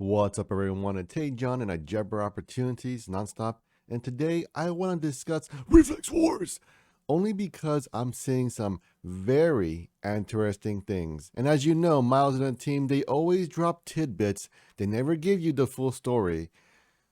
What's up, everyone? It's Hey John and I jabber opportunities nonstop. And today I want to discuss Reflex Wars only because I'm seeing some very interesting things. And as you know, Miles and the team, they always drop tidbits. They never give you the full story.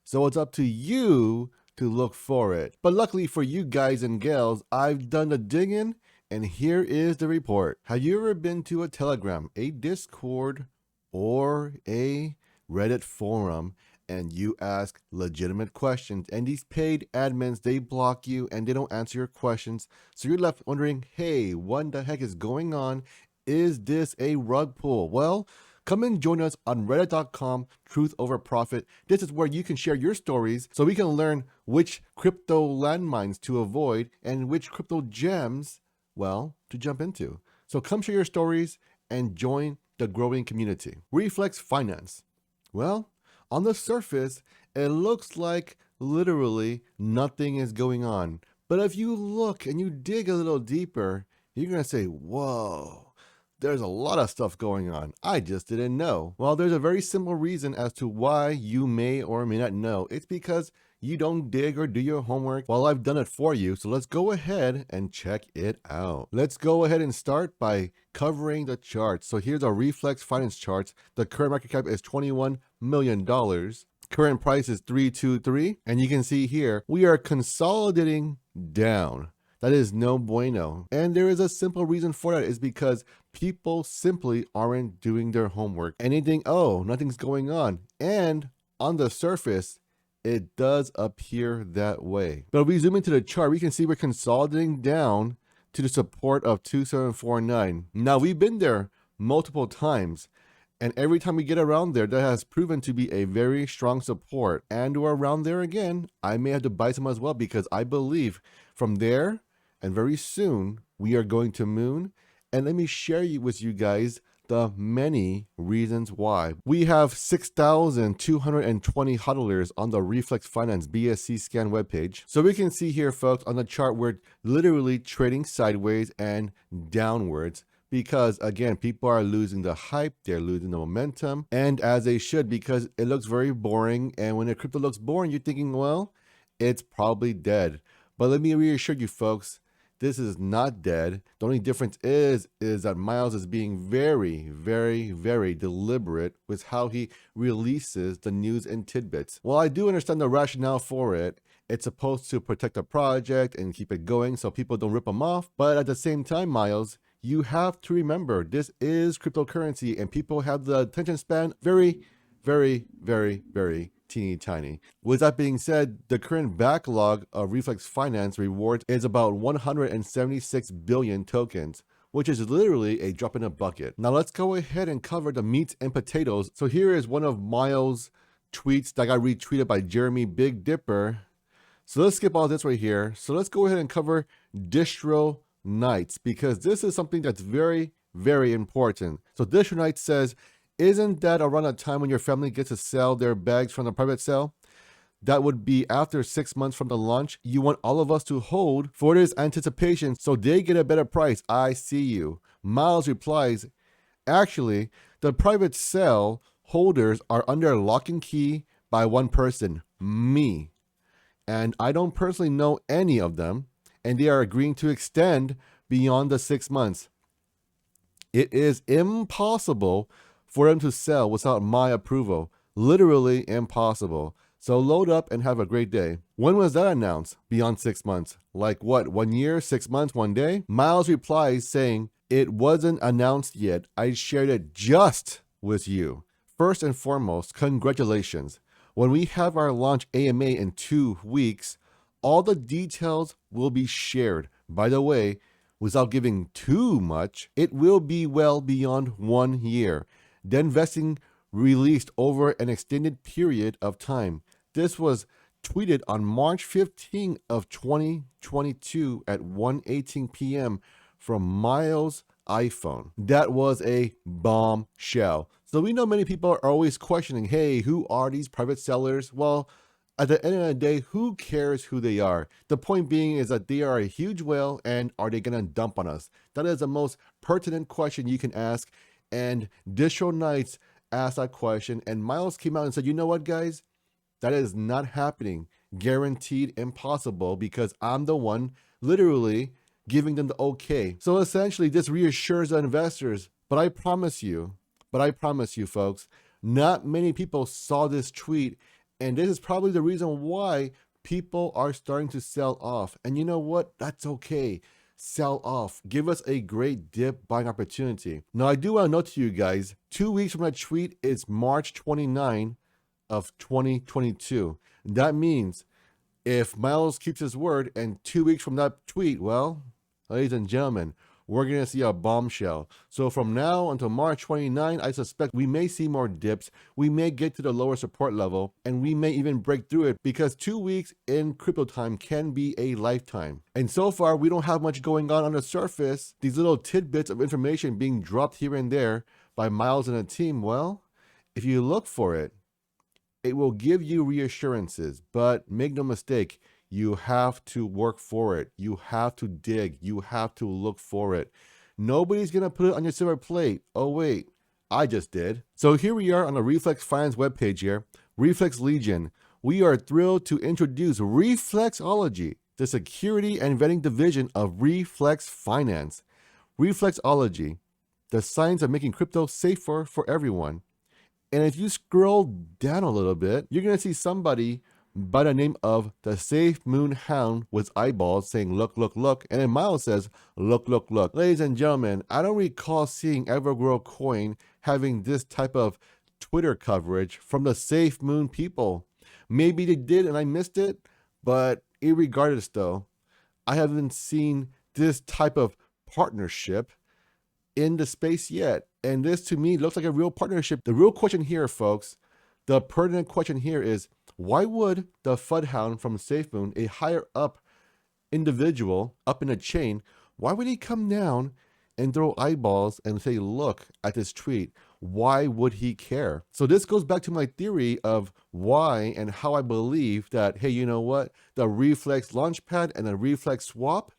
So it's up to you to look for it. But luckily for you guys and gals, I've done the digging and here is the report. Have you ever been to a Telegram, a Discord, or a Reddit forum and you ask legitimate questions and these paid admins, they block you and they don't answer your questions, so you're left wondering, hey, what the heck is going on? Is this a rug pull? Well, come and join us on reddit.com truth over profit. This is where you can share your stories so we can learn which crypto landmines to avoid and which crypto gems, well, to jump into. So come share your stories and join the growing community. Reflex Finance. Well, on the surface, it looks like literally nothing is going on. But if you look and you dig a little deeper, you're going to say, whoa, there's a lot of stuff going on. I just didn't know. Well, there's a very simple reason as to why you may or may not know. It's because you don't dig or do your homework. Well, I've done it for you, so let's go ahead and check it out. Let's go ahead and start by covering the charts. So here's our Reflex Finance charts. The current market cap is $21 million. Current price is 323. And you can see here, we are consolidating down. That is no bueno. And there is a simple reason for that, is because people simply aren't doing their homework. Anything, oh, nothing's going on. And on the surface, it does appear that way. But if we zoom into the chart, we can see we're consolidating down to the support of 2749. Now, we've been there multiple times, and every time we get around there, that has proven to be a very strong support. And we're around there again. I may have to buy some as well, because I believe from there and very soon we are going to moon. And let me share with you guys the many reasons why. We have 6,220 hodlers on the Reflex Finance BSC scan webpage. So we can see here, folks, on the chart, we're literally trading sideways and downwards because, again, people are losing the hype, they're losing the momentum, and as they should, because it looks very boring. And when a crypto looks boring, you're thinking, well, it's probably dead. But let me reassure you, folks, this is not dead. The only difference is that Miles is being very, very, very deliberate with how he releases the news and tidbits. While I do understand the rationale for it, it's supposed to protect the project and keep it going so people don't rip them off. But at the same time, Miles, you have to remember this is cryptocurrency and people have the attention span very, very, very, very teeny tiny. With that being said, the current backlog of Reflex Finance rewards is about 176 billion tokens, which is literally a drop in a bucket. Now let's go ahead and cover the meat and potatoes. So here is one of Miles' tweets that got retweeted by Jeremy Big Dipper. So let's skip all this right here. So let's go ahead and cover Distro Nights, because this is something that's very, very important. So Distro Nights says, isn't that around a time when your family gets to sell their bags from the private sale? That would be after 6 months from the launch. You want all of us to hold for this anticipation so they get a better price. I see you. Miles replies, actually, the private sale holders are under lock and key by one person, me. And I don't personally know any of them, and they are agreeing to extend beyond the 6 months. It is impossible for them to sell without my approval. Literally impossible. So load up and have a great day. When was that announced? Beyond 6 months. Like what, 1 year, 6 months, 1 day? Miles replies saying, it wasn't announced yet. I shared it just with you. First and foremost, congratulations. When we have our launch AMA in 2 weeks, all the details will be shared. By the way, without giving too much, it will be well beyond 1 year. Then vesting released over an extended period of time. This was tweeted on March 15 of 2022 at 1:18 p.m. from Miles' iPhone. That was a bombshell. So we know many people are always questioning, hey, who are these private sellers? Well, at the end of the day, who cares who they are? The point being is that they are a huge whale, and are they going to dump on us? That is the most pertinent question you can ask. And Distro Nights asked that question, and Miles came out and said, you know what, guys? That is not happening. Guaranteed impossible, because I'm the one literally giving them the okay. So essentially, this reassures the investors. But I promise you, folks, not many people saw this tweet. And this is probably the reason why people are starting to sell off. And you know what? That's okay. Sell off. Give us a great dip buying opportunity. Now, I do want to note to you guys, 2 weeks from that tweet is March 29 of 2022. That means if Miles keeps his word and 2 weeks from that tweet, well, ladies and gentlemen, we're going to see a bombshell. So from now until March 29, I suspect we may see more dips. We may get to the lower support level, and we may even break through it, because 2 weeks in crypto time can be a lifetime. And so far, we don't have much going on the surface. These little tidbits of information being dropped here and there by Miles and a team, well, if you look for it, it will give you reassurances, but make no mistake, you have to work for it. You have to dig. You have to look for it. Nobody's going to put it on your silver plate. Oh, wait, I just did. So here we are on the Reflex Finance webpage here, Reflex Legion. We are thrilled to introduce Reflexology, the security and vetting division of Reflex Finance. Reflexology, the science of making crypto safer for everyone. And if you scroll down a little bit, you're going to see somebody by the name of the Safe Moon Hound with eyeballs saying, look, look, look. And then Miles says, look, look, look. Ladies and gentlemen, I don't recall seeing EverGrow coin having this type of Twitter coverage from the Safe Moon people. Maybe they did and I missed it, but irregardless though, I haven't seen this type of partnership in the space yet. And this to me looks like a real partnership. The real question here, folks, the pertinent question here is, why would the Fudhound from SafeMoon, a higher up individual up in a chain, why would he come down and throw eyeballs and say, look at this tweet? Why would he care? So this goes back to my theory of why and how I believe that, hey, you know what? The Reflex Launchpad and the Reflex Swap,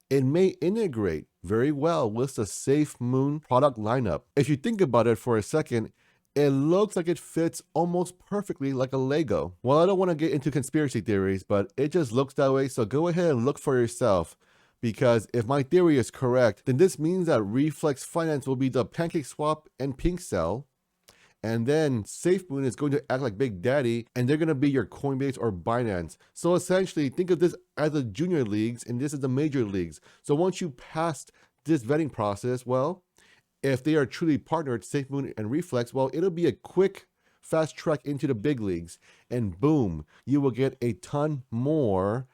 it may integrate very well with the SafeMoon product lineup. If you think about it for a second, it looks like it fits almost perfectly like a Lego. Well, I don't want to get into conspiracy theories, but it just looks that way. So go ahead and look for yourself. Because if my theory is correct, then this means that Reflex Finance will be the PancakeSwap and PinkCell. And then SafeMoon is going to act like Big Daddy, and they're going to be your Coinbase or Binance. So essentially, think of this as the junior leagues, and this is the major leagues. So once you pass this vetting process, well, if they are truly partnered, SafeMoon and Reflex, well, it'll be a quick, fast track into the big leagues. And boom, you will get a ton more,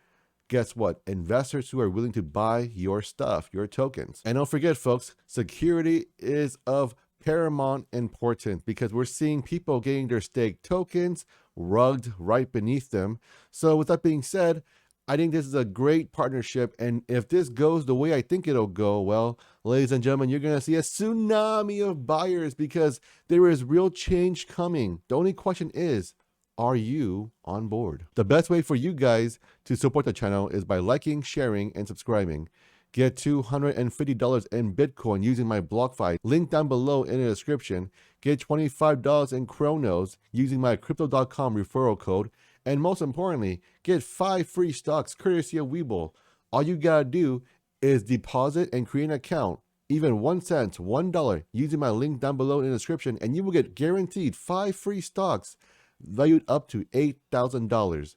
guess what, investors who are willing to buy your stuff, your tokens. And don't forget, folks, security is of paramount importance, because we're seeing people getting their stake tokens rugged right beneath them. So with that being said, I think this is a great partnership, and if this goes the way I think it'll go, well, ladies and gentlemen, you're going to see a tsunami of buyers, because there is real change coming. The only question is, are you on board? The best way for you guys to support the channel is by liking, sharing, and subscribing. Get $250 in Bitcoin using my BlockFi, link down below in the description. Get $25 in Chronos using my Crypto.com referral code. And most importantly, get 5 free stocks courtesy of WEBULL. All you gotta do is deposit and create an account, even 1 cent, $1, using my link down below in the description, and you will get guaranteed 5 free stocks valued up to $8,000.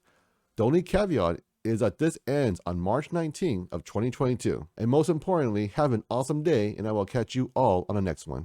The only caveat is that this ends on March 19th of 2022. And most importantly, have an awesome day, and I will catch you all on the next one.